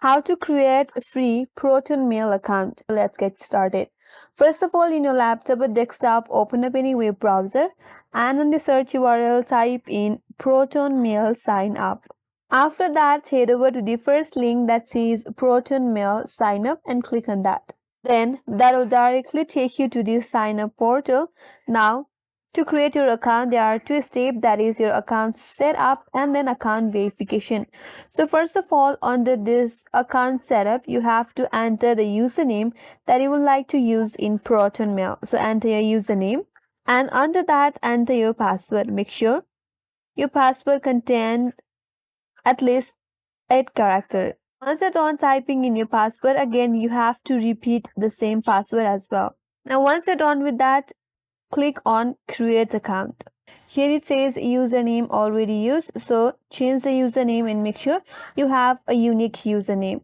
How to create a free Proton Mail account. Let's get started. First of all, in your laptop or desktop, open up any web browser and on the search URL type in Proton Mail sign up. After that, head over to the first link that says Proton Mail sign up and click on that. Then that will directly take you to the sign up portal. Now, to create your account, there are two steps, that is your account setup and then account verification. So first of all, under this account setup, you have to enter the username that you would like to use in Proton Mail. So enter your username and under that enter your password. Make sure your password contains at least 8 characters. Once you're done typing in your password, again you have to repeat the same password as well. Now once you're done with that, click on create account. Here it says username already used, so change the username and make sure you have a unique username.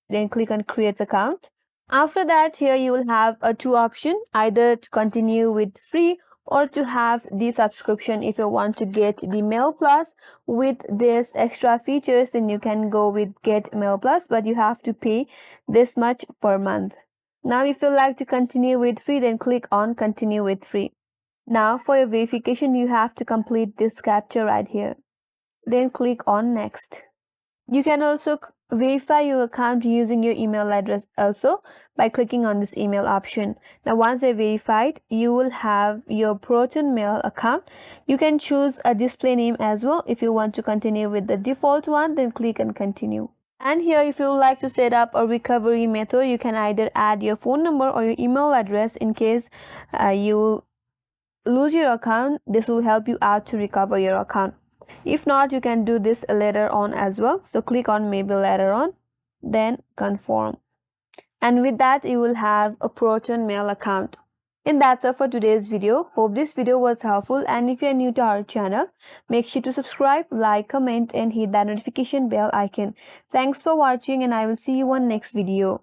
Then click on create account. After that, here you will have a two option, either to continue with free or to have the subscription. If you want to get the Mail Plus with this extra features, then you can go with get Mail Plus, but you have to pay this much per month. Now if you like to continue with free, then click on continue with free. Now for your verification, you have to complete this captcha right here. Then click on next. You can also verify your account using your email address also by clicking on this email option. Now once you're verified, you will have your Proton Mail account. You can choose a display name as well. If you want to continue with the default one, then click on continue. And here, if you would like to set up a recovery method, you can either add your phone number or your email address in case you lose your account. This will help you out to recover your account. If not, you can do this later on as well. So click on maybe later on, then confirm. And with that, you will have a Proton Mail account. And that's all for today's video. Hope this video was helpful, and if you are new to our channel, make sure to subscribe, like, comment and hit that notification bell icon. Thanks for watching and I will see you on next video.